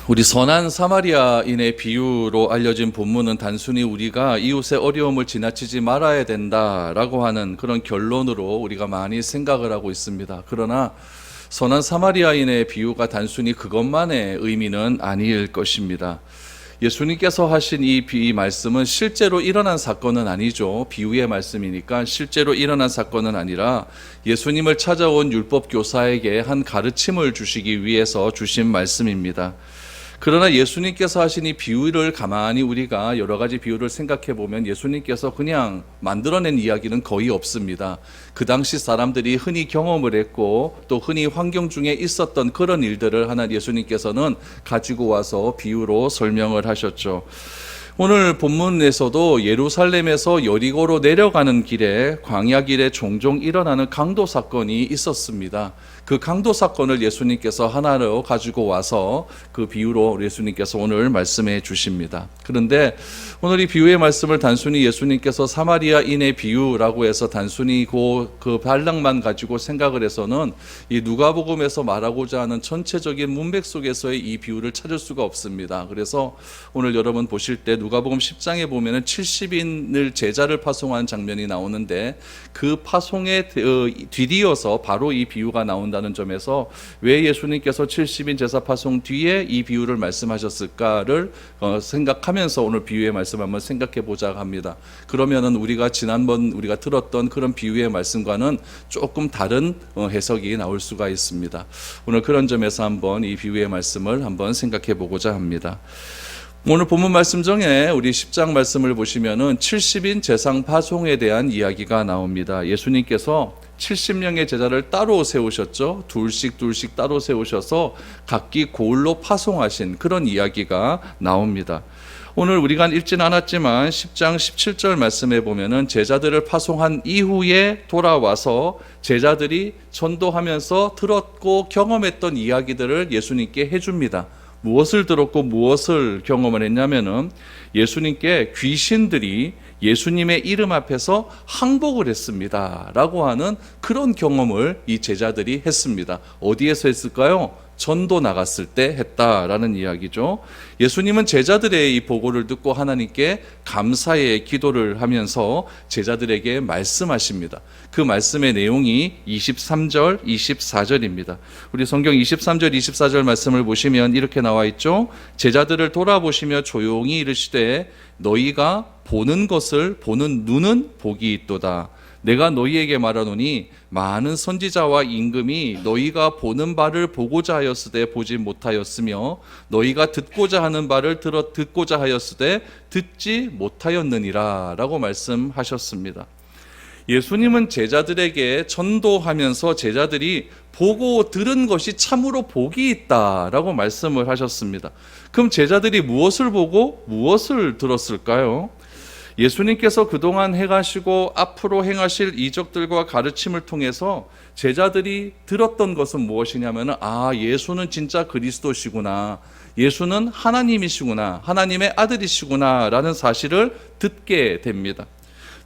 우리 선한 사마리아인의 비유로 알려진 본문은 단순히 우리가 이웃의 어려움을 지나치지 말아야 된다라고 하는 그런 결론으로 우리가 많이 생각을 하고 있습니다. 그러나 선한 사마리아인의 비유가 단순히 그것만의 의미는 아닐 것입니다. 예수님께서 하신 이 말씀은 실제로 일어난 사건은 아니죠. 비유의 말씀이니까 실제로 일어난 사건은 아니라 예수님을 찾아온 율법 교사에게 한 가르침을 주시기 위해서 주신 말씀입니다. 그러나 예수님께서 하신 이 비유를 가만히 우리가 여러 가지 비유를 생각해 보면 예수님께서 그냥 만들어낸 이야기는 거의 없습니다. 그 당시 사람들이 흔히 경험을 했고 또 흔히 환경 중에 있었던 그런 일들을 하나 예수님께서는 가지고 와서 비유로 설명을 하셨죠. 오늘 본문에서도 예루살렘에서 여리고로 내려가는 길에 광야 길에 종종 일어나는 강도 사건이 있었습니다. 그 강도 사건을 예수님께서 하나로 가지고 와서 그 비유로 예수님께서 오늘 말씀해 주십니다. 그런데 오늘 이 비유의 말씀을 단순히 예수님께서 사마리아인의 비유라고 해서 단순히 그 발락만 가지고 생각을 해서는 이 누가복음에서 말하고자 하는 전체적인 문맥 속에서의 이 비유를 찾을 수가 없습니다. 그래서 오늘 여러분 보실 때 누가복음 10장에 보면은 70인을 제자를 파송한 장면이 나오는데 그 파송에 뒤이어서 바로 이 비유가 나온다는 점에서 왜 예수님께서 70인 제사 파송 뒤에 이 비유를 말씀하셨을까를 생각하면서 오늘 비유의 말씀 한번 생각해 보자 합니다. 그러면은 우리가 지난번 우리가 들었던 그런 비유의 말씀과는 조금 다른 해석이 나올 수가 있습니다. 오늘 그런 점에서 한번 이 비유의 말씀을 한번 생각해 보고자 합니다. 오늘 본문 말씀 중에 우리 10장 말씀을 보시면은 70인 제상 파송에 대한 이야기가 나옵니다. 예수님께서 70명의 제자를 따로 세우셨죠. 둘씩 따로 세우셔서 각기 고을로 파송하신 그런 이야기가 나옵니다. 오늘 우리가 읽진 않았지만 10장 17절 말씀에 보면은 제자들을 파송한 이후에 돌아와서 제자들이 전도하면서 들었고 경험했던 이야기들을 예수님께 해줍니다. 무엇을 들었고 무엇을 경험을 했냐면은 예수님께 귀신들이 예수님의 이름 앞에서 항복을 했습니다 라고 하는 그런 경험을 이 제자들이 했습니다. 어디에서 했을까요? 전도 나갔을 때 했다라는 이야기죠. 예수님은 제자들의 이 보고를 듣고 하나님께 감사의 기도를 하면서 제자들에게 말씀하십니다. 그 말씀의 내용이 23절, 24절입니다. 우리 성경 23절, 24절 말씀을 보시면 이렇게 나와 있죠. 제자들을 돌아보시며 조용히 이르시되 너희가 보는 것을 보는 눈은 복이 있도다. 내가 너희에게 말하노니 많은 선지자와 임금이 너희가 보는 바를 보고자 하였으되 보지 못하였으며 너희가 듣고자 하는 바를 듣고자 하였으되 듣지 못하였느니라 라고 말씀하셨습니다. 예수님은 제자들에게 전도하면서 제자들이 보고 들은 것이 참으로 복이 있다라고 말씀을 하셨습니다. 그럼 제자들이 무엇을 보고 무엇을 들었을까요? 예수님께서 그동안 행하시고 앞으로 행하실 이적들과 가르침을 통해서 제자들이 들었던 것은 무엇이냐면 예수는 진짜 그리스도시구나, 예수는 하나님이시구나, 하나님의 아들이시구나 라는 사실을 듣게 됩니다.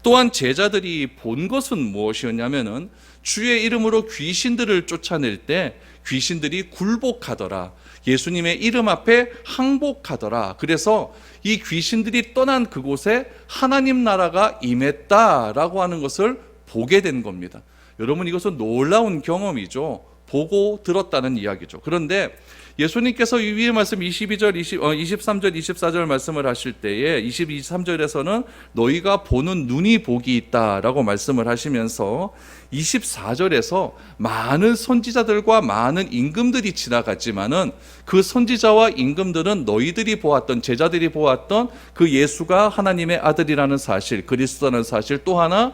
또한 제자들이 본 것은 무엇이었냐면은 주의 이름으로 귀신들을 쫓아낼 때 귀신들이 굴복하더라, 예수님의 이름 앞에 항복하더라. 그래서 이 귀신들이 떠난 그곳에 하나님 나라가 임했다라고 하는 것을 보게 된 겁니다. 여러분, 이것은 놀라운 경험이죠. 보고 들었다는 이야기죠. 그런데 예수님께서 이 위에 말씀 23절, 24절 말씀을 하실 때에 23절에서는 너희가 보는 눈이 복이 있다라고 말씀을 하시면서 24절에서 많은 선지자들과 많은 임금들이 지나갔지만은 그 선지자와 임금들은 너희들이 보았던, 제자들이 보았던 그 예수가 하나님의 아들이라는 사실, 그리스도라는 사실, 또한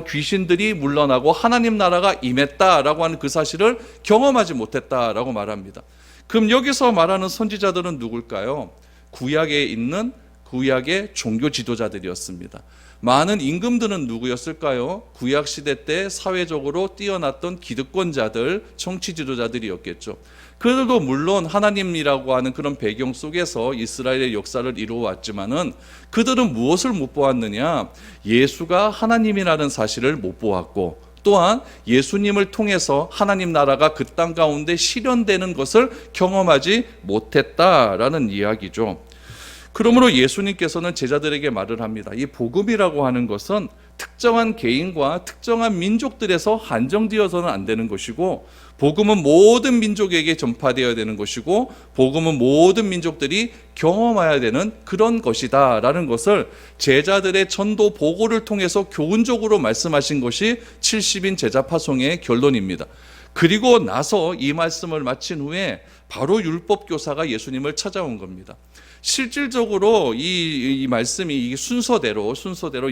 귀신들이 물러나고 하나님 나라가 임했다라고 하는 그 사실을 경험하지 못했다라고 말합니다. 그럼 여기서 말하는 선지자들은 누굴까요? 구약에 있는 구약의 종교 지도자들이었습니다. 많은 임금들은 누구였을까요? 구약 시대 때 사회적으로 뛰어났던 기득권자들, 정치 지도자들이었겠죠. 그들도 물론 하나님이라고 하는 그런 배경 속에서 이스라엘의 역사를 이루어왔지만은 그들은 무엇을 못 보았느냐? 예수가 하나님이라는 사실을 못 보았고, 또한 예수님을 통해서 하나님 나라가 그 땅 가운데 실현되는 것을 경험하지 못했다라는 이야기죠. 그러므로 예수님께서는 제자들에게 말을 합니다. 이 복음이라고 하는 것은 특정한 개인과 특정한 민족들에서 한정되어서는 안 되는 것이고, 복음은 모든 민족에게 전파되어야 되는 것이고, 복음은 모든 민족들이 경험해야 되는 그런 것이다 라는 것을 제자들의 전도 보고를 통해서 교훈적으로 말씀하신 것이 70인 제자 파송의 결론입니다. 그리고 나서 이 말씀을 마친 후에 바로 율법교사가 예수님을 찾아온 겁니다. 실질적으로 이 말씀이 순서대로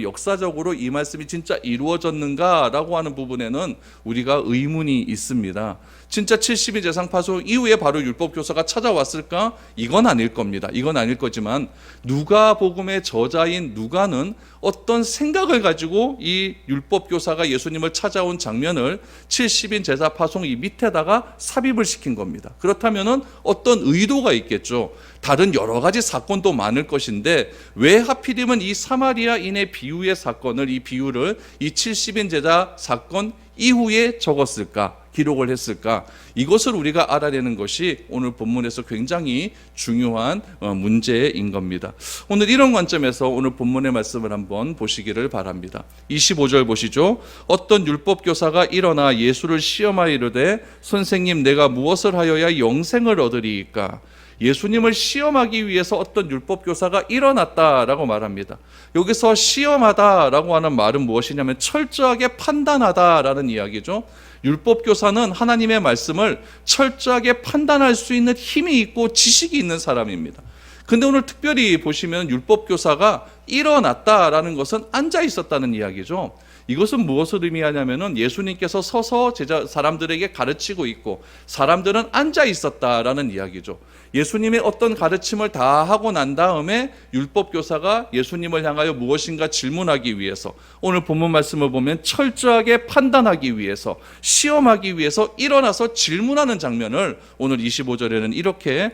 역사적으로 이 말씀이 진짜 이루어졌는가라고 하는 부분에는 우리가 의문이 있습니다. 진짜 70인 제사 파송 이후에 바로 율법교사가 찾아왔을까? 이건 아닐 겁니다. 이건 아닐 거지만 누가복음의 저자인 누가는 어떤 생각을 가지고 이 율법교사가 예수님을 찾아온 장면을 70인 제사 파송 이 밑에다가 삽입을 시킨 겁니다. 그렇다면은 어떤 의도가 있겠죠. 다른 여러 가지 사건도 많을 것인데 왜 하필이면 이 사마리아인의 비유의 사건을, 이 비유를 이 70인 제자 사건 이후에 적었을까? 기록을 했을까? 이것을 우리가 알아내는 것이 오늘 본문에서 굉장히 중요한 문제인 겁니다. 오늘 이런 관점에서 오늘 본문의 말씀을 한번 보시기를 바랍니다. 25절 보시죠. 어떤 율법교사가 일어나 예수를 시험하여 이르되 선생님 내가 무엇을 하여야 영생을 얻으리이까? 예수님을 시험하기 위해서 어떤 율법교사가 일어났다라고 말합니다. 여기서 시험하다라고 하는 말은 무엇이냐면 철저하게 판단하다라는 이야기죠. 율법교사는 하나님의 말씀을 철저하게 판단할 수 있는 힘이 있고 지식이 있는 사람입니다. 근데 오늘 특별히 보시면 율법교사가 일어났다라는 것은 앉아 있었다는 이야기죠. 이것은 무엇을 의미하냐면은 예수님께서 서서 사람들에게 가르치고 있고 사람들은 앉아 있었다라는 이야기죠. 예수님의 어떤 가르침을 다 하고 난 다음에 율법교사가 예수님을 향하여 무엇인가 질문하기 위해서, 오늘 본문 말씀을 보면 철저하게 판단하기 위해서, 시험하기 위해서 일어나서 질문하는 장면을 오늘 25절에는 이렇게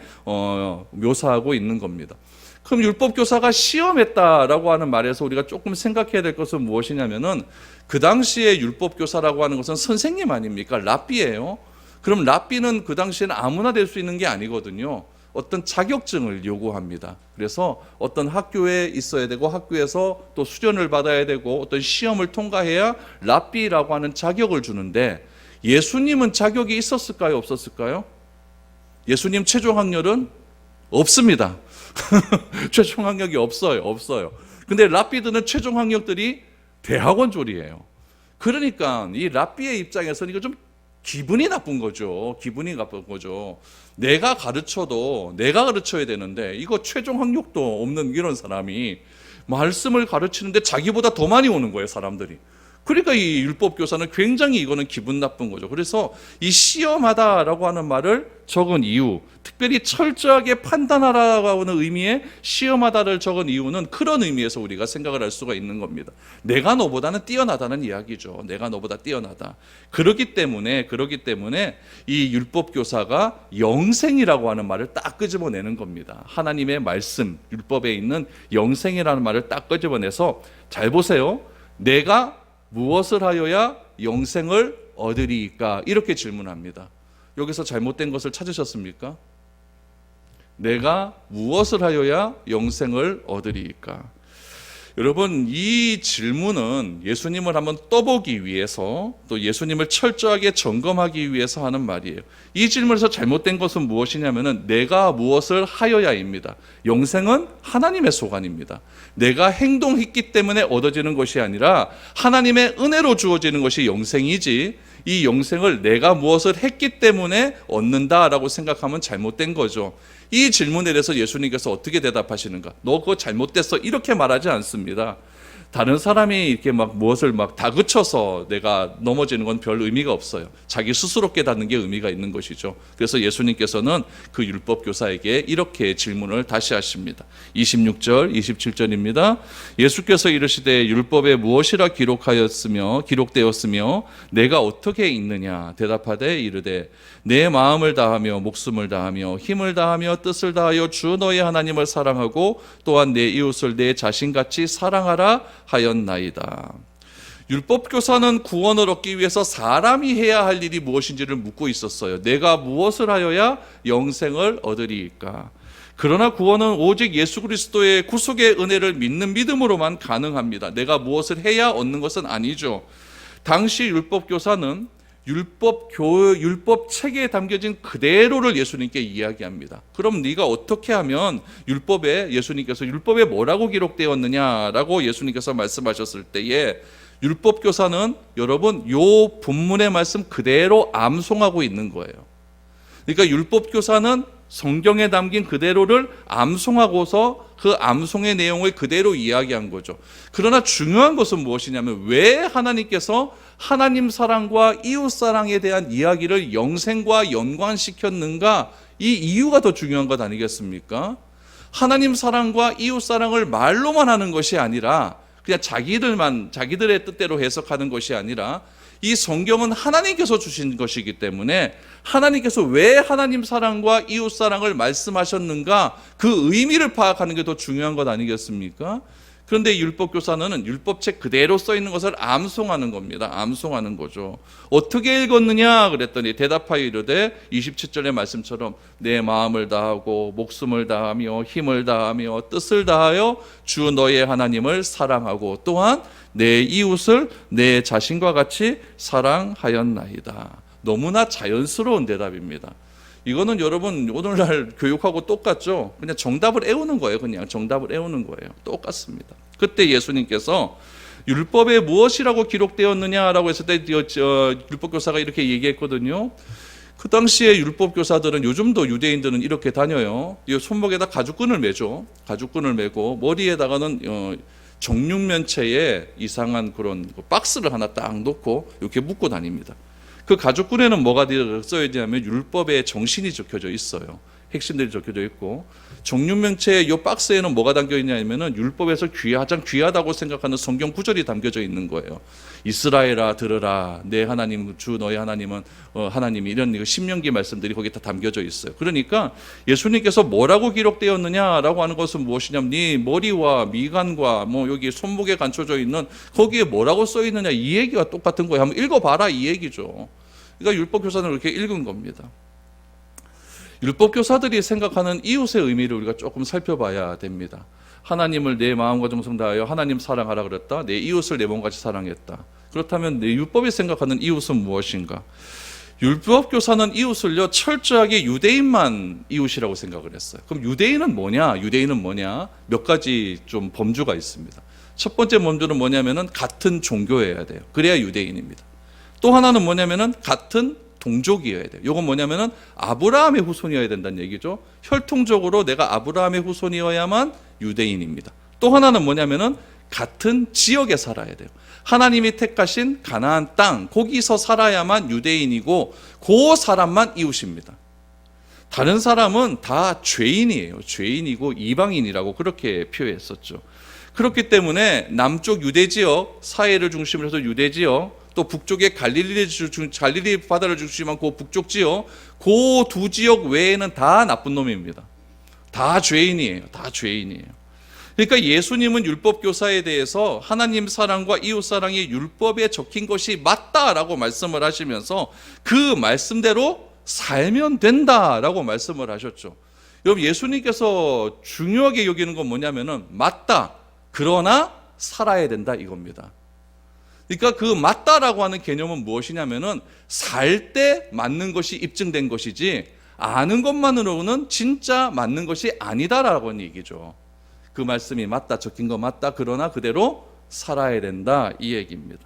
묘사하고 있는 겁니다. 그럼 율법교사가 시험했다라고 하는 말에서 우리가 조금 생각해야 될 것은 무엇이냐면은 그 당시에 율법교사라고 하는 것은 선생님 아닙니까? 랍비예요. 그럼 랍비는 그 당시에는 아무나 될 수 있는 게 아니거든요. 어떤 자격증을 요구합니다. 그래서 어떤 학교에 있어야 되고 학교에서 또 수련을 받아야 되고 어떤 시험을 통과해야 랍비라고 하는 자격을 주는데 예수님은 자격이 있었을까요? 없었을까요? 예수님 최종 학렬은 없습니다. 최종 학력이 없어요. 근데 랍비들은 최종 학력들이 대학원 졸이에요. 그러니까 이 랍비의 입장에서는 이거 좀 기분이 나쁜 거죠. 내가 가르쳐야 되는데 이거 최종 학력도 없는 이런 사람이 말씀을 가르치는데 자기보다 더 많이 오는 거예요, 사람들이. 그러니까 이 율법교사는 굉장히 이거는 기분 나쁜 거죠. 그래서 이 시험하다라고 하는 말을 적은 이유, 특별히 철저하게 판단하라고 하는 의미의 시험하다를 적은 이유는 그런 의미에서 우리가 생각을 할 수가 있는 겁니다. 내가 너보다는 뛰어나다는 이야기죠. 내가 너보다 뛰어나다. 그렇기 때문에 이 율법교사가 영생이라고 하는 말을 딱 끄집어내는 겁니다. 하나님의 말씀, 율법에 있는 영생이라는 말을 딱 끄집어내서 잘 보세요. 내가 무엇을 하여야 영생을 얻으리이까? 이렇게 질문합니다. 여기서 잘못된 것을 찾으셨습니까? 내가 무엇을 하여야 영생을 얻으리이까? 여러분, 이 질문은 예수님을 한번 떠보기 위해서, 또 예수님을 철저하게 점검하기 위해서 하는 말이에요. 이 질문에서 잘못된 것은 무엇이냐면은 내가 무엇을 하여야입니다. 영생은 하나님의 소관입니다. 내가 행동했기 때문에 얻어지는 것이 아니라 하나님의 은혜로 주어지는 것이 영생이지, 이 영생을 내가 무엇을 했기 때문에 얻는다라고 생각하면 잘못된 거죠. 이 질문에 대해서 예수님께서 어떻게 대답하시는가? 너 그거 잘못됐어, 이렇게 말하지 않습니다. 다른 사람이 이렇게 막 무엇을 막 다그쳐서 내가 넘어지는 건 별 의미가 없어요. 자기 스스로 깨닫는 게 의미가 있는 것이죠. 그래서 예수님께서는 그 율법교사에게 이렇게 질문을 다시 하십니다. 26절, 27절입니다. 예수께서 이르시되 율법에 무엇이라 기록되었으며 내가 어떻게 읽느냐? 대답하되 이르되 내 마음을 다하며 목숨을 다하며 힘을 다하며 뜻을 다하여 주 너의 하나님을 사랑하고 또한 내 이웃을 내 자신같이 사랑하라 하였나이다. 율법 교사는 구원을 얻기 위해서 사람이 해야 할 일이 무엇인지를 묻고 있었어요. 내가 무엇을 하여야 영생을 얻으리이까? 그러나 구원은 오직 예수 그리스도의 구속의 은혜를 믿는 믿음으로만 가능합니다. 내가 무엇을 해야 얻는 것은 아니죠. 당시 율법 교사는 율법 책에 담겨진 그대로를 예수님께 이야기합니다. 그럼 네가 어떻게 하면 예수님께서 율법에 뭐라고 기록되었느냐라고 예수님께서 말씀하셨을 때에 율법 교사는 여러분 요 본문의 말씀 그대로 암송하고 있는 거예요. 그러니까 율법 교사는 성경에 담긴 그대로를 암송하고서 그 암송의 내용을 그대로 이야기한 거죠. 그러나 중요한 것은 무엇이냐면 왜 하나님께서 하나님 사랑과 이웃 사랑에 대한 이야기를 영생과 연관시켰는가? 이 이유가 더 중요한 것 아니겠습니까? 하나님 사랑과 이웃 사랑을 말로만 하는 것이 아니라 그냥 자기들의 뜻대로 해석하는 것이 아니라 이 성경은 하나님께서 주신 것이기 때문에 하나님께서 왜 하나님 사랑과 이웃 사랑을 말씀하셨는가 그 의미를 파악하는 게 더 중요한 것 아니겠습니까? 그런데 율법 교사는 율법책 그대로 써 있는 것을 암송하는 겁니다. 암송하는 거죠. 어떻게 읽었느냐 그랬더니 대답하여 이르되 27절의 말씀처럼 내 마음을 다하고 목숨을 다하며 힘을 다하며 뜻을 다하여 주 너의 하나님을 사랑하고 또한 내 이웃을 내 자신과 같이 사랑하였나이다. 너무나 자연스러운 대답입니다. 이거는 여러분 오늘날 교육하고 똑같죠. 그냥 정답을 애우는 거예요. 그냥 정답을 애우는 거예요. 똑같습니다. 그때 예수님께서 율법에 무엇이라고 기록되었느냐라고 했을 때 율법 교사가 이렇게 얘기했거든요. 그 당시에 율법 교사들은 요즘도 유대인들은 이렇게 다녀요. 이 손목에다 가죽끈을 매죠. 가죽끈을 매고 머리에다가는 정육면체에 이상한 그런 박스를 하나 딱 놓고 이렇게 묶고 다닙니다. 그 가죽끈에는 뭐가 써야 되냐면 율법의 정신이 적혀져 있어요. 핵심들이 적혀져 있고 정육면체의 이 박스에는 뭐가 담겨 있냐면은 율법에서 가장 귀하다고 생각하는 성경 구절이 담겨져 있는 거예요. 이스라엘아 들으라 내 하나님 주 너의 하나님은 하나님이 이런 신명기 말씀들이 거기에 다 담겨져 있어요. 그러니까 예수님께서 뭐라고 기록되었느냐라고 하는 것은 무엇이냐면 네 머리와 미간과 여기 손목에 감춰져 있는 거기에 뭐라고 써 있느냐 이 얘기가 똑같은 거예요. 한번 읽어봐라 이 얘기죠. 그러니까 율법 교사는 이렇게 읽은 겁니다. 율법 교사들이 생각하는 이웃의 의미를 우리가 조금 살펴봐야 됩니다. 하나님을 내 마음과 정성 다하여 하나님 사랑하라 그랬다. 내 이웃을 내 몸같이 사랑했다. 그렇다면 내 율법이 생각하는 이웃은 무엇인가? 율법 교사는 이웃을요 철저하게 유대인만 이웃이라고 생각을 했어요. 그럼 유대인은 뭐냐? 몇 가지 좀 범주가 있습니다. 첫 번째 범주는 뭐냐면은 같은 종교여야 돼요. 그래야 유대인입니다. 또 하나는 뭐냐면은 같은 동족이어야 돼요. 이건 뭐냐면은 아브라함의 후손이어야 된다는 얘기죠. 혈통적으로 내가 아브라함의 후손이어야만 유대인입니다. 또 하나는 뭐냐면은 같은 지역에 살아야 돼요. 하나님이 택하신 가나안 땅 거기서 살아야만 유대인이고 그 사람만 이웃입니다. 다른 사람은 다 죄인이에요. 죄인이고 이방인이라고 그렇게 표현했었죠. 그렇기 때문에 남쪽 유대 지역 사해를 중심으로 해서 유대 지역 또 북쪽에 갈릴리 바다를 중심한 그 북쪽 지역 그 두 지역 외에는 다 나쁜 놈입니다. 다 죄인이에요. 그러니까 예수님은 율법 교사에 대해서 하나님 사랑과 이웃 사랑이 율법에 적힌 것이 맞다라고 말씀을 하시면서 그 말씀대로 살면 된다라고 말씀을 하셨죠. 여러분 예수님께서 중요하게 여기는 건 뭐냐면은 맞다. 그러나 살아야 된다 이겁니다. 그러니까 그 맞다라고 하는 개념은 무엇이냐면은 살 때 맞는 것이 입증된 것이지 아는 것만으로는 진짜 맞는 것이 아니다라고 하는 얘기죠. 그 말씀이 맞다, 적힌 거 맞다, 그러나 그대로 살아야 된다 이 얘기입니다.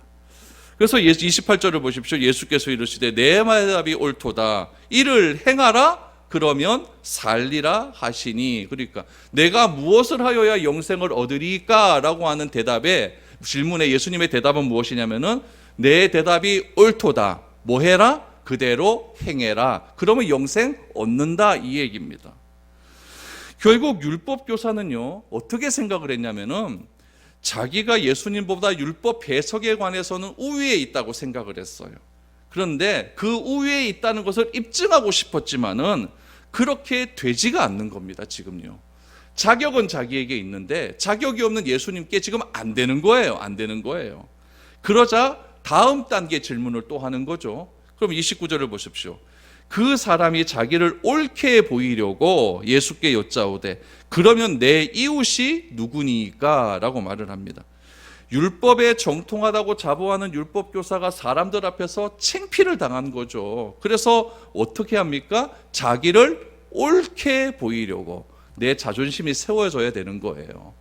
그래서 28절을 보십시오. 예수께서 이르시되 내 말답이 옳도다. 이를 행하라 그러면 살리라 하시니. 그러니까 내가 무엇을 하여야 영생을 얻으리까? 라고 하는 질문에 예수님의 대답은 무엇이냐면은 내 대답이 옳도다. 뭐 해라? 그대로 행해라. 그러면 영생 얻는다 이 얘기입니다. 결국 율법 교사는요 어떻게 생각을 했냐면은 자기가 예수님보다 율법 해석에 관해서는 우위에 있다고 생각을 했어요. 그런데 그 우위에 있다는 것을 입증하고 싶었지만은 그렇게 되지가 않는 겁니다. 지금요. 자격은 자기에게 있는데 자격이 없는 예수님께 지금 안 되는 거예요. 그러자 다음 단계 질문을 또 하는 거죠. 그럼 29절을 보십시오. 그 사람이 자기를 옳게 보이려고 예수께 여짜오되 그러면 내 이웃이 누구니까? 라고 말을 합니다. 율법에 정통하다고 자부하는 율법교사가 사람들 앞에서 창피를 당한 거죠. 그래서 어떻게 합니까? 자기를 옳게 보이려고 내 자존심이 세워져야 되는 거예요.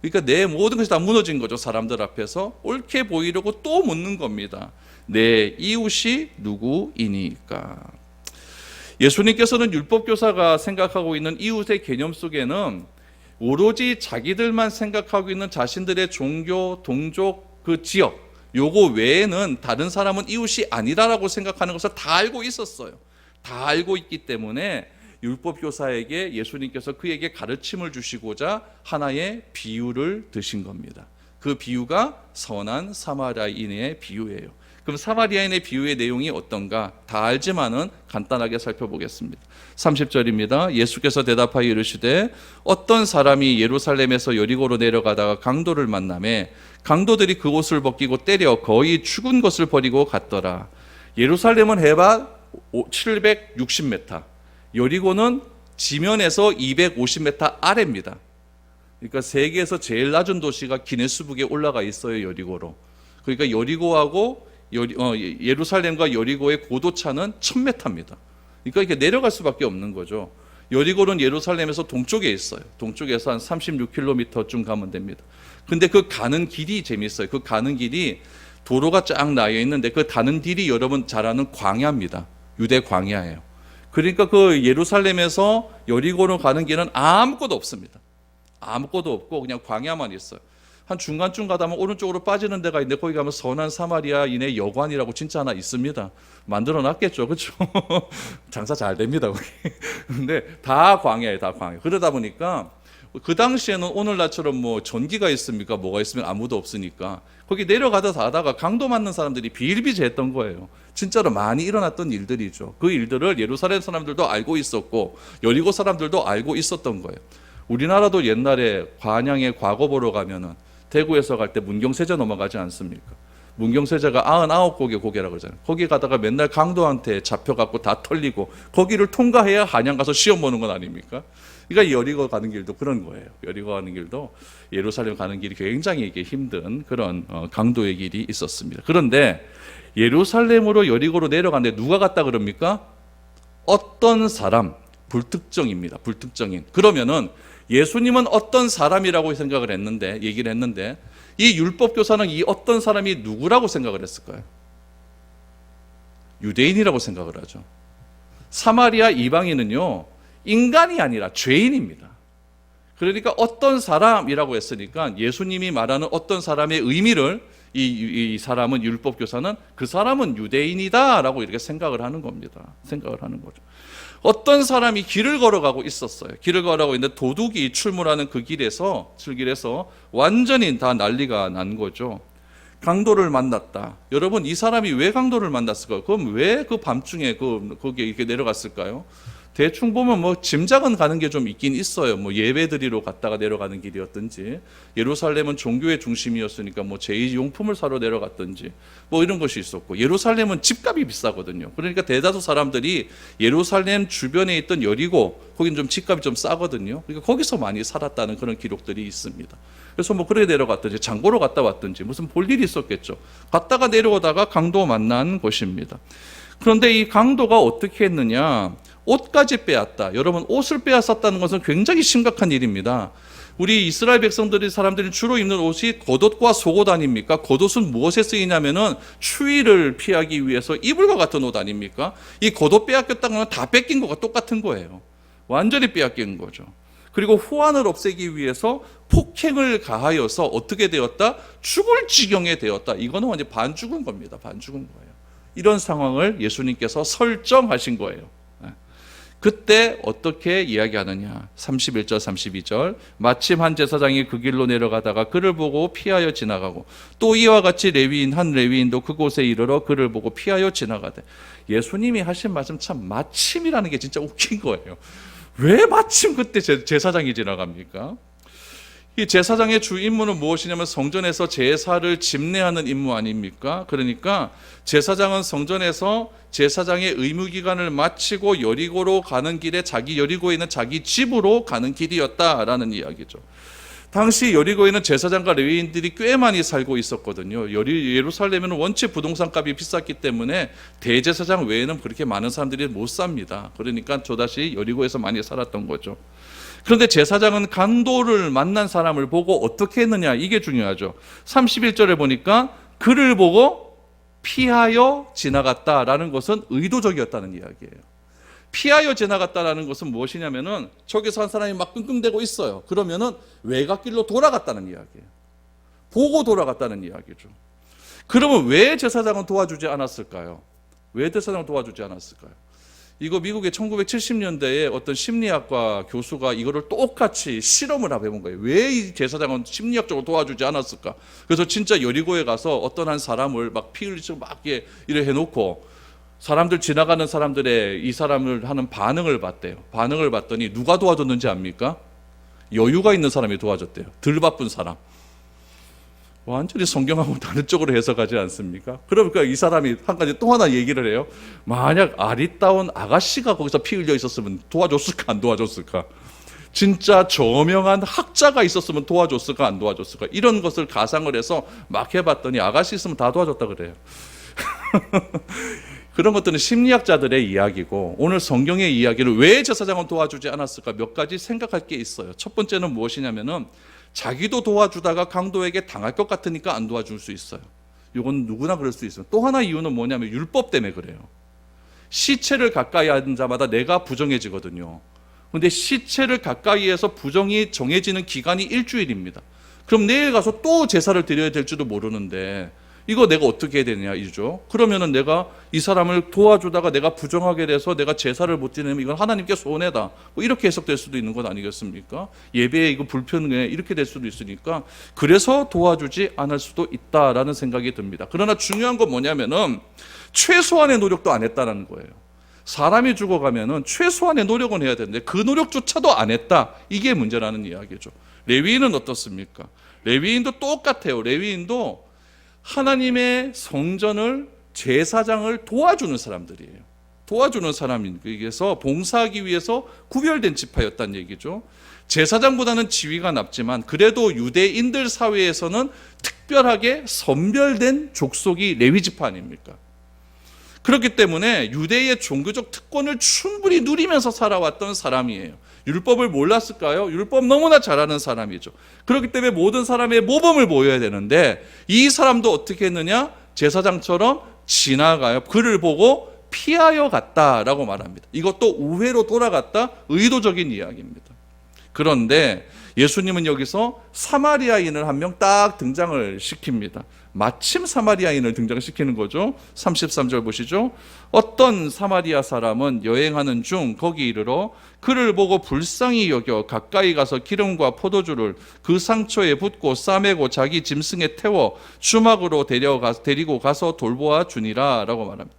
그러니까 내 모든 것이 다 무너진 거죠. 사람들 앞에서 옳게 보이려고 또 묻는 겁니다. 내 이웃이 누구이니까? 예수님께서는 율법교사가 생각하고 있는 이웃의 개념 속에는 오로지 자기들만 생각하고 있는 자신들의 종교, 동족, 그 지역, 요거 외에는 다른 사람은 이웃이 아니다라고 생각하는 것을 다 알고 있었어요. 다 알고 있기 때문에 율법교사에게 예수님께서 그에게 가르침을 주시고자 하나의 비유를 드신 겁니다. 그 비유가 선한 사마리아인의 비유예요. 그럼 사마리아인의 비유의 내용이 어떤가? 다 알지만은 간단하게 살펴보겠습니다. 30절입니다. 예수께서 대답하여 이르시되 어떤 사람이 예루살렘에서 여리고로 내려가다가 강도를 만나매 강도들이 그 옷을 벗기고 때려 거의 죽은 것을 버리고 갔더라. 예루살렘은 해발 760m, 여리고는 지면에서 250m 아래입니다. 그러니까 세계에서 제일 낮은 도시가 기네스북에 올라가 있어요. 여리고로. 그러니까 여리고하고 예루살렘과 여리고의 고도 차는 1000m입니다. 그러니까 이렇게 내려갈 수밖에 없는 거죠. 여리고는 예루살렘에서 동쪽에 있어요. 동쪽에서 한 36km쯤 가면 됩니다. 근데 그 가는 길이 재밌어요. 그 가는 길이 도로가 쫙 나여 있는데 그 가는 길이 여러분 잘 아는 광야입니다. 유대 광야예요. 그러니까 그 예루살렘에서 여리고로 가는 길은 아무것도 없습니다. 아무것도 없고 그냥 광야만 있어요. 한 중간쯤 가다 보면 오른쪽으로 빠지는 데가 있는데 거기 가면 선한 사마리아인의 여관이라고 진짜 하나 있습니다. 만들어 놨겠죠. 그렇죠? 장사 잘 됩니다. 거기. 근데 다 광야예요. 다 광야. 그러다 보니까 그 당시에는 오늘날처럼 뭐 전기가 있습니까? 뭐가 있으면 아무도 없으니까 거기 내려가다 가다가 강도 맞는 사람들이 비일비재했던 거예요. 진짜로 많이 일어났던 일들이죠. 그 일들을 예루살렘 사람들도 알고 있었고 여리고 사람들도 알고 있었던 거예요. 우리나라도 옛날에 관양에 과거 보러 가면은 대구에서 갈 때 문경세제 넘어가지 않습니까? 문경세제가 99곡의 고개라고 그러잖아요. 거기 가다가 맨날 강도한테 잡혀갖고 다 털리고 거기를 통과해야 한양 가서 시험 보는 건 아닙니까? 그러니까 여리고 가는 길도 그런 거예요. 여리고 가는 길도 예루살렘 가는 길이 굉장히 이게 힘든 그런 강도의 길이 있었습니다. 그런데 예루살렘으로 여리고로 내려가는데 누가 갔다 그럽니까? 어떤 사람, 불특정입니다. 불특정인. 그러면은 예수님은 어떤 사람이라고 생각을 했는데, 얘기를 했는데, 이 율법교사는 이 어떤 사람이 누구라고 생각을 했을까요? 유대인이라고 생각을 하죠. 사마리아 이방인은요, 인간이 아니라 죄인입니다. 그러니까 어떤 사람이라고 했으니까 예수님이 말하는 어떤 사람의 의미를 이 사람은 율법교사는 그 사람은 유대인이다라고 이렇게 생각을 하는 겁니다. 생각을 하는 거죠. 어떤 사람이 길을 걸어가고 있었어요. 길을 걸어가고 있는데 도둑이 출몰하는 그 길에서 완전히 다 난리가 난 거죠. 강도를 만났다. 여러분 이 사람이 왜 강도를 만났을까요? 그럼 왜 그 밤중에 거기에 이렇게 내려갔을까요? 대충 보면 뭐 짐작은 가는 게 좀 있긴 있어요. 뭐 예배드리러 갔다가 내려가는 길이었든지, 예루살렘은 종교의 중심이었으니까 뭐 제2용품을 사러 내려갔든지 뭐 이런 것이 있었고, 예루살렘은 집값이 비싸거든요. 그러니까 대다수 사람들이 예루살렘 주변에 있던 여리고, 거긴 좀 집값이 좀 싸거든요. 그러니까 거기서 많이 살았다는 그런 기록들이 있습니다. 그래서 뭐 그래 내려갔든지 장보러 갔다 왔든지 무슨 볼 일이 있었겠죠. 갔다가 내려오다가 강도 만난 곳입니다. 그런데 이 강도가 어떻게 했느냐? 옷까지 빼앗다. 여러분 옷을 빼앗았다는 것은 굉장히 심각한 일입니다. 우리 이스라엘 사람들이 주로 입는 옷이 겉옷과 속옷 아닙니까? 겉옷은 무엇에 쓰이냐면은 추위를 피하기 위해서 이불과 같은 옷 아닙니까? 이 겉옷 빼앗겼다는 건 다 뺏긴 것과 똑같은 거예요. 완전히 빼앗긴 거죠. 그리고 후환을 없애기 위해서 폭행을 가하여서 어떻게 되었다? 죽을 지경에 되었다. 이거는 완전 반죽은 겁니다. 반죽은 거예요. 이런 상황을 예수님께서 설정하신 거예요. 그때 어떻게 이야기하느냐? 31절 32절 마침 한 제사장이 그 길로 내려가다가 그를 보고 피하여 지나가고 또 이와 같이 한 레위인도 그곳에 이르러 그를 보고 피하여 지나가되. 예수님이 하신 말씀 참 마침이라는 게 진짜 웃긴 거예요. 왜 마침 그때 제사장이 지나갑니까? 이 제사장의 주 임무는 무엇이냐면 성전에서 제사를 집례하는 임무 아닙니까? 그러니까 제사장은 성전에서 제사장의 의무 기간을 마치고 여리고로 가는 길에 여리고에 있는 자기 집으로 가는 길이었다라는 이야기죠. 당시 여리고에는 제사장과 레위인들이 꽤 많이 살고 있었거든요. 예루살렘은 원체 부동산 값이 비쌌기 때문에 대제사장 외에는 그렇게 많은 사람들이 못 삽니다. 그러니까 저다시 여리고에서 많이 살았던 거죠. 그런데 제사장은 강도를 만난 사람을 보고 어떻게 했느냐, 이게 중요하죠. 31절에 보니까 그를 보고 피하여 지나갔다라는 것은 의도적이었다는 이야기예요. 피하여 지나갔다라는 것은 무엇이냐면은 저기서 한 사람이 막 끙끙대고 있어요. 그러면은 외곽길로 돌아갔다는 이야기예요. 보고 돌아갔다는 이야기죠. 그러면 왜 제사장은 도와주지 않았을까요? 왜 제사장은 도와주지 않았을까요? 이거 미국의 1970년대에 어떤 심리학과 교수가 이거를 똑같이 실험을 해본 거예요. 왜 이 제사장은 심리학적으로 도와주지 않았을까? 그래서 진짜 여리고에 가서 어떤 한 사람을 막 피 흘리고 막 이래 해놓고 사람들 지나가는 사람들의 이 사람을 하는 반응을 봤대요. 반응을 봤더니 누가 도와줬는지 압니까? 여유가 있는 사람이 도와줬대요. 덜 바쁜 사람. 완전히 성경하고 다른 쪽으로 해석하지 않습니까? 그러니까 이 사람이 한 가지 또 하나 얘기를 해요. 만약 아리따운 아가씨가 거기서 피 흘려 있었으면 도와줬을까 안 도와줬을까? 진짜 저명한 학자가 있었으면 도와줬을까 안 도와줬을까? 이런 것을 가상을 해서 막 해봤더니 아가씨 있으면 다 도와줬다 그래요. 그런 것들은 심리학자들의 이야기고, 오늘 성경의 이야기를 왜 제사장은 도와주지 않았을까? 몇 가지 생각할 게 있어요. 첫 번째는 무엇이냐면은 자기도 도와주다가 강도에게 당할 것 같으니까 안 도와줄 수 있어요. 이건 누구나 그럴 수 있어요. 또 하나 이유는 뭐냐면 율법 때문에 그래요. 시체를 가까이 하는 자마다 내가 부정해지거든요. 그런데 시체를 가까이해서 부정이 정해지는 기간이 일주일입니다. 그럼 내일 가서 또 제사를 드려야 될지도 모르는데 이거 내가 어떻게 해야 되느냐 이죠. 그러면은 내가 이 사람을 도와주다가 내가 부정하게 돼서 내가 제사를 못 드리면 이건 하나님께 손해다. 뭐 이렇게 해석될 수도 있는 것 아니겠습니까? 예배에 이거 불편해 이렇게 될 수도 있으니까 그래서 도와주지 않을 수도 있다라는 생각이 듭니다. 그러나 중요한 건 뭐냐면은 최소한의 노력도 안 했다는 거예요. 사람이 죽어가면은 최소한의 노력은 해야 되는데 그 노력조차도 안 했다. 이게 문제라는 이야기죠. 레위인은 어떻습니까? 레위인도 똑같아요. 레위인도 하나님의 성전을 제사장을 도와주는 사람들이에요. 도와주는 사람에게서 봉사하기 위해서 구별된 지파였다는 얘기죠. 제사장보다는 지위가 낮지만 그래도 유대인들 사회에서는 특별하게 선별된 족속이 레위 지파 아닙니까? 그렇기 때문에 유대의 종교적 특권을 충분히 누리면서 살아왔던 사람이에요. 율법을 몰랐을까요? 율법 너무나 잘하는 사람이죠. 그렇기 때문에 모든 사람의 모범을 보여야 되는데 이 사람도 어떻게 했느냐? 제사장처럼 지나가요. 그를 보고 피하여 갔다라고 말합니다. 이것도 우회로 돌아갔다, 의도적인 이야기입니다. 그런데 예수님은 여기서 사마리아인을 한 명 딱 등장을 시킵니다. 마침 사마리아인을 등장시키는 거죠. 33절 보시죠. 어떤 사마리아 사람은 여행하는 중 거기 이르러 그를 보고 불쌍히 여겨 가까이 가서 기름과 포도주를 그 상처에 붓고 싸매고 자기 짐승에 태워 주막으로 데리고 가서 돌보아 주니라 라고 말합니다.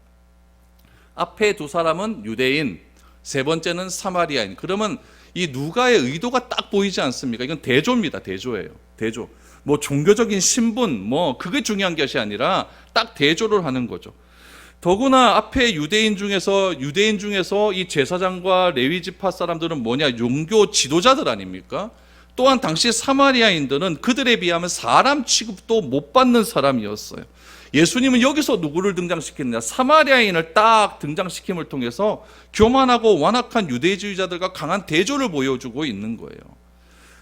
앞에 두 사람은 유대인, 세 번째는 사마리아인. 그러면 이 누가의 의도가 딱 보이지 않습니까? 이건 대조입니다. 대조예요. 대조. 뭐 종교적인 신분 뭐 그게 중요한 것이 아니라 딱 대조를 하는 거죠. 더구나 앞에 유대인 중에서 이 제사장과 레위 지파 사람들은 뭐냐? 종교 지도자들 아닙니까? 또한 당시 사마리아인들은 그들에 비하면 사람 취급도 못 받는 사람이었어요. 예수님은 여기서 누구를 등장시키느냐? 사마리아인을 딱 등장시킴을 통해서 교만하고 완악한 유대주의자들과 강한 대조를 보여주고 있는 거예요.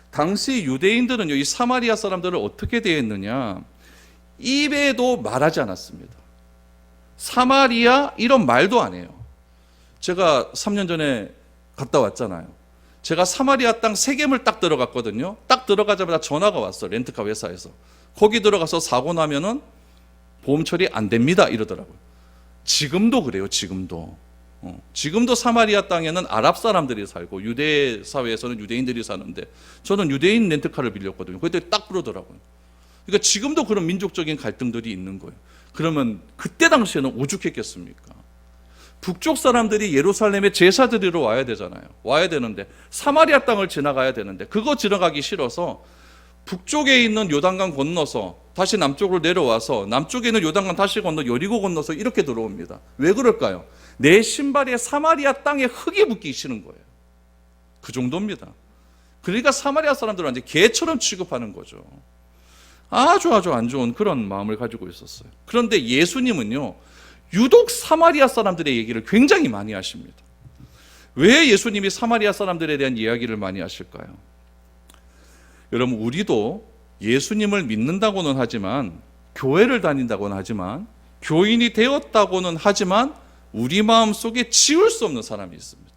당시 유대인들은요, 이 사마리아 사람들을 어떻게 대했느냐? 입에도 말하지 않았습니다. 사마리아 이런 말도 안 해요. 제가 3년 전에 갔다 왔잖아요. 제가 사마리아 땅 세겜을 딱 들어갔거든요. 딱 들어가자마자 전화가 왔어. 렌트카 회사에서. 거기 들어가서 사고 나면은 보험 처리 안 됩니다 이러더라고요. 지금도 그래요. 지금도 사마리아 땅에는 아랍 사람들이 살고 유대 사회에서는 유대인들이 사는데 저는 유대인 렌트카를 빌렸거든요. 그때 딱 그러더라고요. 그러니까 지금도 그런 민족적인 갈등들이 있는 거예요. 그러면 그때 당시에는 오죽했겠습니까? 북쪽 사람들이 예루살렘에 제사 드리러 와야 되잖아요. 와야 되는데 사마리아 땅을 지나가야 되는데 그거 지나가기 싫어서 북쪽에 있는 요단강 건너서 다시 남쪽으로 내려와서 남쪽에 있는 요단강 다시 건너 여리고 건너서 이렇게 들어옵니다. 왜 그럴까요? 내 신발에 사마리아 땅에 흙이 묻기 싫은 거예요. 그 정도입니다. 그러니까 사마리아 사람들은 완전 개처럼 취급하는 거죠. 아주 안 좋은 그런 마음을 가지고 있었어요. 그런데 예수님은요, 유독 사마리아 사람들의 얘기를 굉장히 많이 하십니다. 왜 예수님이 사마리아 사람들에 대한 이야기를 많이 하실까요? 여러분, 우리도 예수님을 믿는다고는 하지만, 교회를 다닌다고는 하지만, 교인이 되었다고는 하지만 우리 마음속에 지울 수 없는 사람이 있습니다.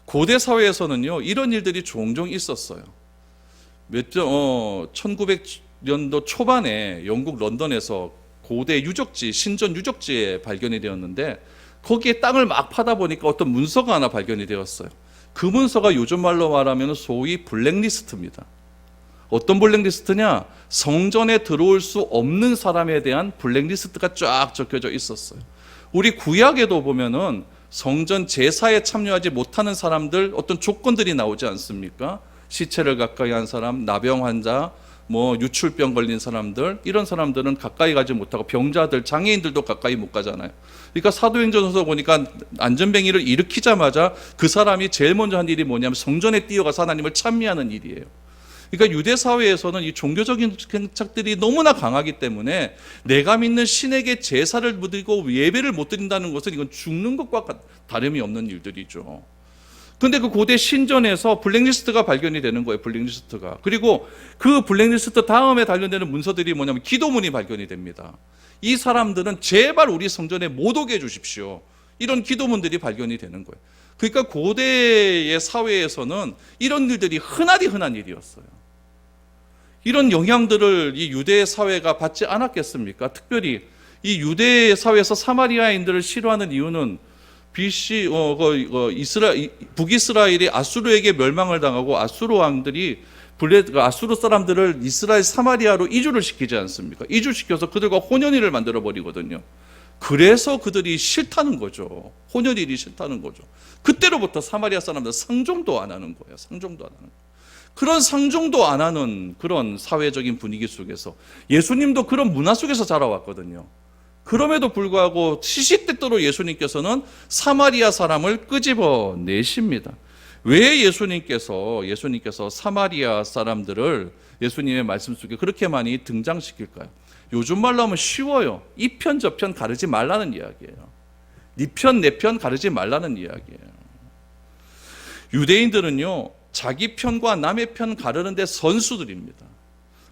고대 사회에서는요, 이런 일들이 종종 있었어요. 1900년도 초반에 영국 런던에서 고대 유적지, 신전 유적지에 발견이 되었는데, 거기에 땅을 막 파다 보니까 어떤 문서가 하나 발견이 되었어요. 그 문서가 요즘 말로 말하면 소위 블랙리스트입니다. 어떤 블랙리스트냐? 성전에 들어올 수 없는 사람에 대한 블랙리스트가 쫙 적혀져 있었어요. 우리 구약에도 보면은 성전 제사에 참여하지 못하는 사람들 어떤 조건들이 나오지 않습니까? 시체를 가까이 한 사람, 나병 환자, 유출병 걸린 사람들, 이런 사람들은 가까이 가지 못하고, 병자들, 장애인들도 가까이 못 가잖아요. 그러니까 사도행전에서 보니까 안전뱅이를 일으키자마자 그 사람이 제일 먼저 한 일이 뭐냐면 성전에 뛰어가서 하나님을 찬미하는 일이에요. 그러니까 유대 사회에서는 이 종교적인 경착들이 너무나 강하기 때문에 내가 믿는 신에게 제사를 드리고 예배를 못 드린다는 것은 이건 죽는 것과 다름이 없는 일들이죠. 근데 그 고대 신전에서 블랙리스트가 발견이 되는 거예요. 블랙리스트가. 그리고 그 블랙리스트 다음에 관련되는 문서들이 뭐냐면 기도문이 발견이 됩니다. 이 사람들은 제발 우리 성전에 못 오게 해주십시오. 이런 기도문들이 발견이 되는 거예요. 그러니까 고대의 사회에서는 이런 일들이 흔한 일이었어요. 이런 영향들을 이 유대 사회가 받지 않았겠습니까? 특별히 이 유대 사회에서 사마리아인들을 싫어하는 이유는 BC 북이스라엘이 아수르에게 멸망을 당하고 아수르 왕들이 아수르 사람들을 이스라엘 사마리아로 이주를 시키지 않습니까? 이주시켜서 그들과 혼연일을 만들어 버리거든요. 그래서 그들이 싫다는 거죠. 혼연일이 싫다는 거죠. 그때로부터 사마리아 사람들 상종도 안 하는 거예요. 상종도 안 하는 거예요. 그런 상종도 안 하는 그런 사회적인 분위기 속에서 예수님도 그런 문화 속에서 자라왔거든요. 그럼에도 불구하고 시시때때로 예수님께서는 사마리아 사람을 끄집어내십니다. 왜 예수님께서 사마리아 사람들을 예수님의 말씀 속에 그렇게 많이 등장시킬까요? 요즘 말로 하면 쉬워요. 이 편 저 편 가르지 말라는 이야기예요. 네 편 내 편 가르지 말라는 이야기예요. 유대인들은요, 자기 편과 남의 편 가르는데 선수들입니다.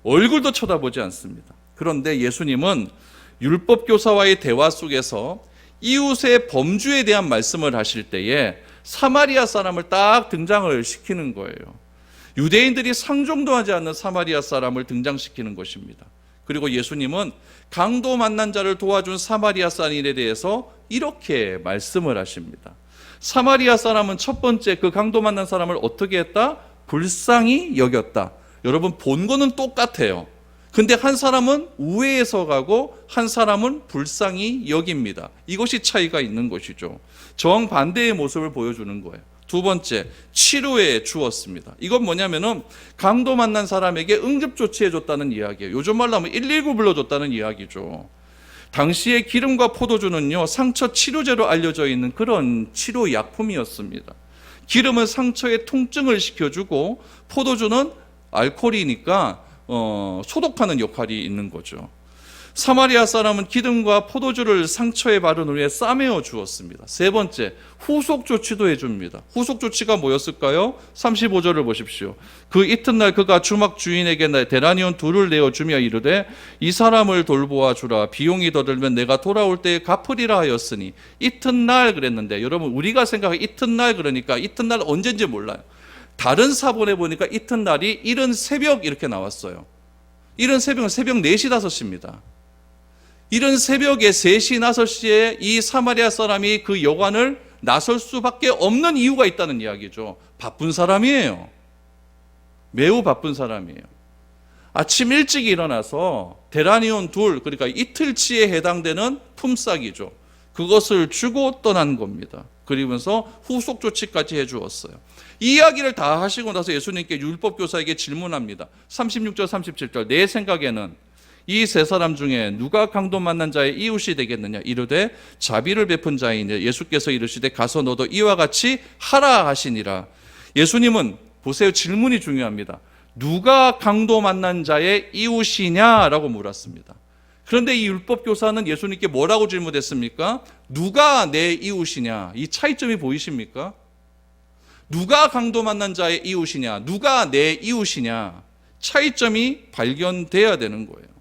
얼굴도 쳐다보지 않습니다. 그런데 예수님은 율법교사와의 대화 속에서 이웃의 범주에 대한 말씀을 하실 때에 사마리아 사람을 딱 등장을 시키는 거예요. 유대인들이 상종도 하지 않는 사마리아 사람을 등장시키는 것입니다. 그리고 예수님은 강도 만난 자를 도와준 사마리아 사람에 대해서 이렇게 말씀을 하십니다. 사마리아 사람은 첫 번째 그 강도 만난 사람을 어떻게 했다? 불쌍히 여겼다. 여러분, 본거는 똑같아요. 근데 한 사람은 우회해서 가고 한 사람은 불쌍히 여깁니다. 이것이 차이가 있는 것이죠. 정반대의 모습을 보여주는 거예요. 두 번째, 치료해 주었습니다. 이건 뭐냐면은 강도 만난 사람에게 응급 조치해 줬다는 이야기예요. 요즘 말로 하면 119 불러줬다는 이야기죠. 당시에 기름과 포도주는요, 상처 치료제로 알려져 있는 그런 치료 약품이었습니다. 기름은 상처의 통증을 식혀주고 포도주는 알코올이니까 소독하는 역할이 있는 거죠. 사마리아 사람은 기름과 포도주를 상처에 바른 후에 싸매어 주었습니다. 세 번째, 후속 조치도 해줍니다. 후속 조치가 뭐였을까요? 35절을 보십시오. 그 이튿날 그가 주막 주인에게 데나니온 둘을 내어주며 이르되 이 사람을 돌보아 주라. 비용이 더 들면 내가 돌아올 때에 갚으리라 하였으니. 이튿날 그랬는데, 여러분, 우리가 생각하는 이튿날 그러니까 이튿날 언제인지 몰라요. 다른 사본에 보니까 이튿날이 이른 새벽 이렇게 나왔어요. 이른 새벽은 새벽 4시 5시입니다. 이른 새벽에 3시 5시에 이 사마리아 사람이 그 여관을 나설 수밖에 없는 이유가 있다는 이야기죠. 바쁜 사람이에요. 매우 바쁜 사람이에요. 아침 일찍 일어나서 데나니온 둘, 그러니까 이틀치에 해당되는 품삯이죠. 그것을 주고 떠난 겁니다. 그리면서 후속 조치까지 해주었어요. 이 이야기를 다 하시고 나서 예수님께 율법교사에게 질문합니다. 36절 37절 내 생각에는 이 세 사람 중에 누가 강도 만난 자의 이웃이 되겠느냐 이르되 자비를 베푼 자이니 예수께서 이르시되 가서 너도 이와 같이 하라 하시니라. 예수님은 보세요, 질문이 중요합니다. 누가 강도 만난 자의 이웃이냐라고 물었습니다. 그런데 이 율법교사는 예수님께 뭐라고 질문했습니까? 누가 내 이웃이냐? 이 차이점이 보이십니까? 누가 강도 만난 자의 이웃이냐? 누가 내 이웃이냐? 차이점이 발견돼야 되는 거예요.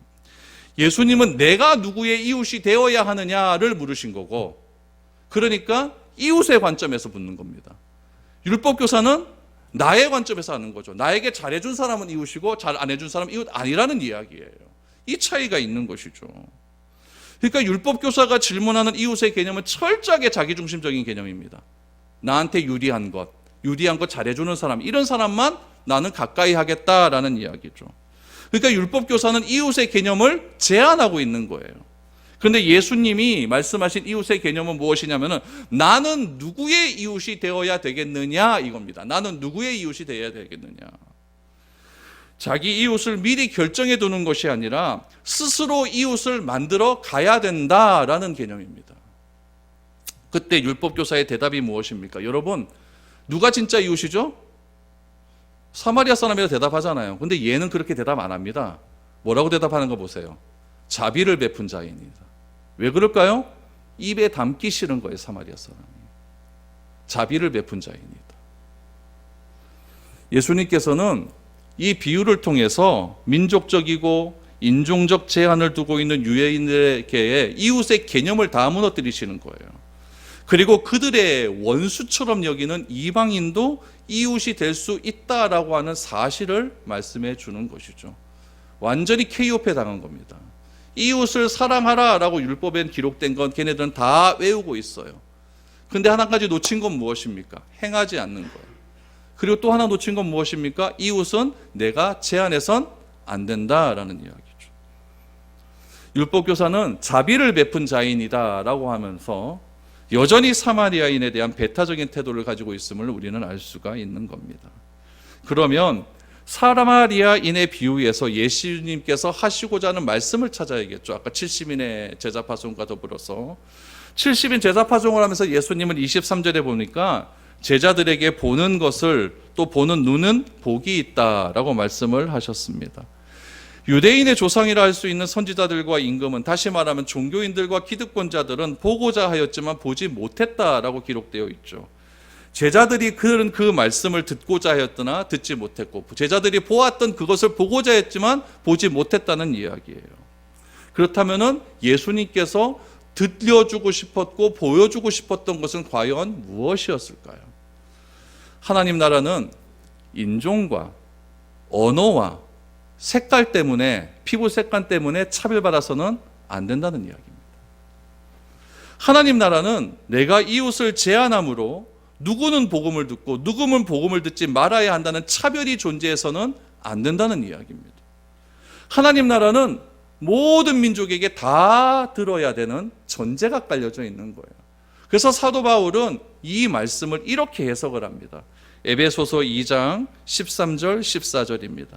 예수님은 내가 누구의 이웃이 되어야 하느냐를 물으신 거고, 그러니까 이웃의 관점에서 묻는 겁니다. 율법교사는 나의 관점에서 하는 거죠. 나에게 잘해준 사람은 이웃이고 잘 안 해준 사람은 이웃 아니라는 이야기예요. 이 차이가 있는 것이죠. 그러니까 율법교사가 질문하는 이웃의 개념은 철저하게 자기중심적인 개념입니다. 나한테 유리한 것 잘해주는 사람, 이런 사람만 나는 가까이 하겠다라는 이야기죠. 그러니까 율법교사는 이웃의 개념을 제한하고 있는 거예요. 그런데 예수님이 말씀하신 이웃의 개념은 무엇이냐면은 나는 누구의 이웃이 되어야 되겠느냐 이겁니다. 나는 누구의 이웃이 되어야 되겠느냐. 자기 이웃을 미리 결정해 두는 것이 아니라 스스로 이웃을 만들어 가야 된다라는 개념입니다. 그때 율법교사의 대답이 무엇입니까? 여러분, 누가 진짜 이웃이죠? 사마리아 사람이라 대답하잖아요. 근데 얘는 그렇게 대답 안 합니다. 뭐라고 대답하는 거 보세요. 자비를 베푼 자입니다. 왜 그럴까요? 입에 담기 싫은 거예요, 사마리아 사람이. 자비를 베푼 자입니다. 예수님께서는 이 비유를 통해서 민족적이고 인종적 제한을 두고 있는 유대인들에게 이웃의 개념을 다 무너뜨리시는 거예요. 그리고 그들의 원수처럼 여기는 이방인도 이웃이 될 수 있다라고 하는 사실을 말씀해 주는 것이죠. 완전히 KO패 당한 겁니다. 이웃을 사랑하라라고 율법엔 기록된 건 걔네들은 다 외우고 있어요. 근데 한 가지 놓친 건 무엇입니까? 행하지 않는 거예요. 그리고 또 하나 놓친 건 무엇입니까? 이웃은 내가 제한해선 안 된다라는 이야기죠. 율법교사는 자비를 베푼 자인이다라고 하면서 여전히 사마리아인에 대한 배타적인 태도를 가지고 있음을 우리는 알 수가 있는 겁니다. 그러면 사마리아인의 비유에서 예수님께서 하시고자 하는 말씀을 찾아야겠죠. 아까 70인의 제자파송과 더불어서 70인 제자파송을 하면서 예수님은 23절에 보니까 제자들에게 보는 것을 또 보는 눈은 복이 있다라고 말씀을 하셨습니다. 유대인의 조상이라 할 수 있는 선지자들과 임금은, 다시 말하면 종교인들과 기득권자들은 보고자 하였지만 보지 못했다라고 기록되어 있죠. 제자들이 그 말씀을 듣고자 하였으나 듣지 못했고, 제자들이 보았던 그것을 보고자 했지만 보지 못했다는 이야기예요. 그렇다면 예수님께서 들려주고 싶었고 보여주고 싶었던 것은 과연 무엇이었을까요? 하나님 나라는 인종과 언어와 색깔 때문에, 피부 색깔 때문에 차별받아서는 안 된다는 이야기입니다. 하나님 나라는 내가 이웃을 제한함으로 누구는 복음을 듣고 누구는 복음을 듣지 말아야 한다는 차별이 존재해서는 안 된다는 이야기입니다. 하나님 나라는 모든 민족에게 다 들어야 되는 전제가 깔려져 있는 거예요. 그래서 사도 바울은 이 말씀을 이렇게 해석을 합니다. 에베소서 2장 13절 14절입니다.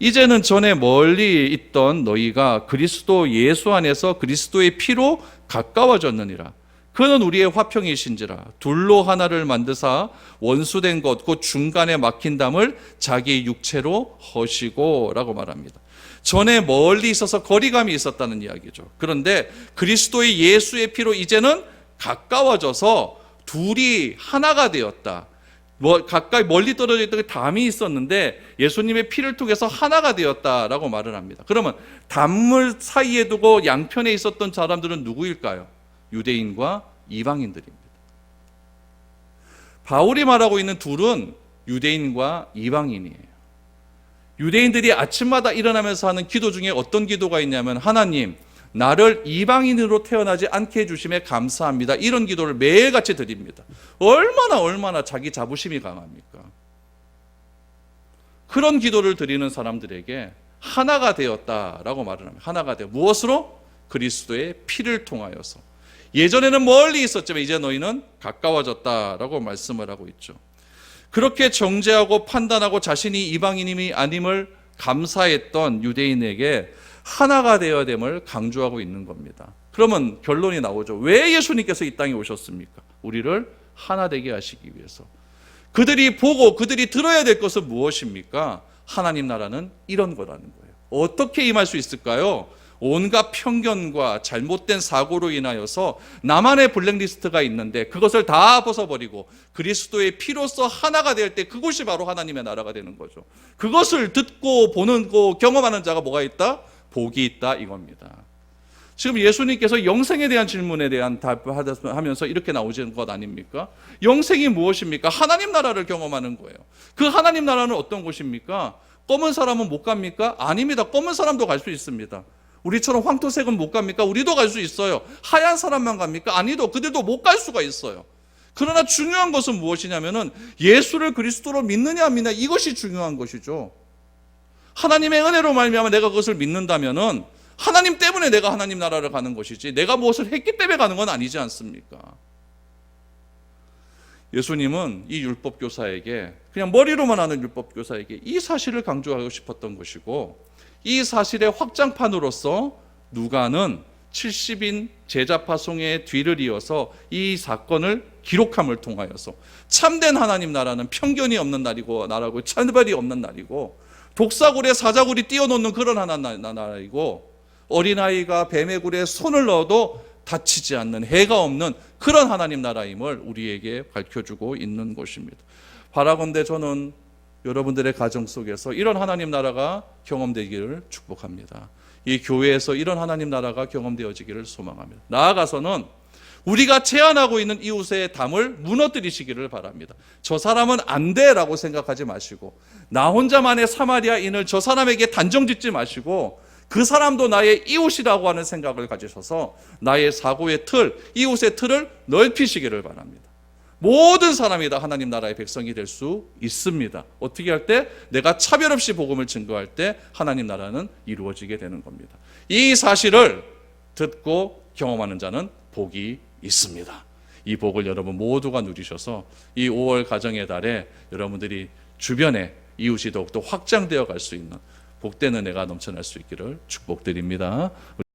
이제는 전에 멀리 있던 너희가 그리스도 예수 안에서 그리스도의 피로 가까워졌느니라. 그는 우리의 화평이신지라. 둘로 하나를 만드사 원수된 것 곧 중간에 막힌 담을 자기 육체로 허시고 라고 말합니다. 전에 멀리 있어서 거리감이 있었다는 이야기죠. 그런데 그리스도의 예수의 피로 이제는 가까워져서 둘이 하나가 되었다. 가까이 멀리 떨어져 있던 담이 있었는데 예수님의 피를 통해서 하나가 되었다라고 말을 합니다. 그러면 담을 사이에 두고 양편에 있었던 사람들은 누구일까요? 유대인과 이방인들입니다. 바울이 말하고 있는 둘은 유대인과 이방인이에요. 유대인들이 아침마다 일어나면서 하는 기도 중에 어떤 기도가 있냐면, 하나님, 나를 이방인으로 태어나지 않게 해주심에 감사합니다. 이런 기도를 매일같이 드립니다. 얼마나 자기 자부심이 강합니까? 그런 기도를 드리는 사람들에게 하나가 되었다라고 말을 합니다. 하나가 되어 무엇으로? 그리스도의 피를 통하여서. 예전에는 멀리 있었지만 이제 너희는 가까워졌다라고 말씀을 하고 있죠. 그렇게 정죄하고 판단하고 자신이 이방인임이 아님을 감사했던 유대인에게 하나가 되어야 됨을 강조하고 있는 겁니다. 그러면 결론이 나오죠. 왜 예수님께서 이 땅에 오셨습니까? 우리를 하나 되게 하시기 위해서. 그들이 보고 그들이 들어야 될 것은 무엇입니까? 하나님 나라는 이런 거라는 거예요. 어떻게 임할 수 있을까요? 온갖 편견과 잘못된 사고로 인하여서 나만의 블랙리스트가 있는데 그것을 다 벗어버리고 그리스도의 피로써 하나가 될 때 그것이 바로 하나님의 나라가 되는 거죠. 그것을 듣고 보는 거 경험하는 자가 뭐가 있다? 복이 있다 이겁니다. 지금 예수님께서 영생에 대한 질문에 대한 답하면서 이렇게 나오시는 것 아닙니까? 영생이 무엇입니까? 하나님 나라를 경험하는 거예요. 그 하나님 나라는 어떤 곳입니까? 검은 사람은 못 갑니까? 아닙니다. 검은 사람도 갈 수 있습니다. 우리처럼 황토색은 못 갑니까? 우리도 갈 수 있어요. 하얀 사람만 갑니까? 아니도 그들도 못 갈 수가 있어요. 그러나 중요한 것은 무엇이냐면은 예수를 그리스도로 믿느냐 안 믿느냐 이것이 중요한 것이죠. 하나님의 은혜로 말미암아 내가 그것을 믿는다면은 하나님 때문에 내가 하나님 나라를 가는 것이지 내가 무엇을 했기 때문에 가는 건 아니지 않습니까? 예수님은 이 율법교사에게 그냥 머리로만 아는 율법교사에게 이 사실을 강조하고 싶었던 것이고 이 사실의 확장판으로서 누가는 70인 제자 파송의 뒤를 이어서 이 사건을 기록함을 통하여서 참된 하나님 나라는 편견이 없는 나라고 차별이 없는 날이고 독사굴에 사자굴이 뛰어놓는 그런 하나님 나라이고 어린아이가 뱀의 굴에 손을 넣어도 다치지 않는 해가 없는 그런 하나님 나라임을 우리에게 밝혀주고 있는 것입니다. 바라건대 저는 여러분들의 가정 속에서 이런 하나님 나라가 경험되기를 축복합니다. 이 교회에서 이런 하나님 나라가 경험되어지기를 소망합니다. 나아가서는 우리가 제안하고 있는 이웃의 담을 무너뜨리시기를 바랍니다. 저 사람은 안 돼라고 생각하지 마시고 나 혼자만의 사마리아인을 저 사람에게 단정짓지 마시고 그 사람도 나의 이웃이라고 하는 생각을 가지셔서 나의 사고의 틀, 이웃의 틀을 넓히시기를 바랍니다. 모든 사람이 다 하나님 나라의 백성이 될 수 있습니다. 어떻게 할 때? 내가 차별 없이 복음을 증거할 때 하나님 나라는 이루어지게 되는 겁니다. 이 사실을 듣고 경험하는 자는 복이 있습니다. 이 복을 여러분 모두가 누리셔서 이 5월 가정의 달에 여러분들이 주변에 이웃이 더욱더 확장되어 갈 수 있는 복된 은혜가 넘쳐날 수 있기를 축복드립니다.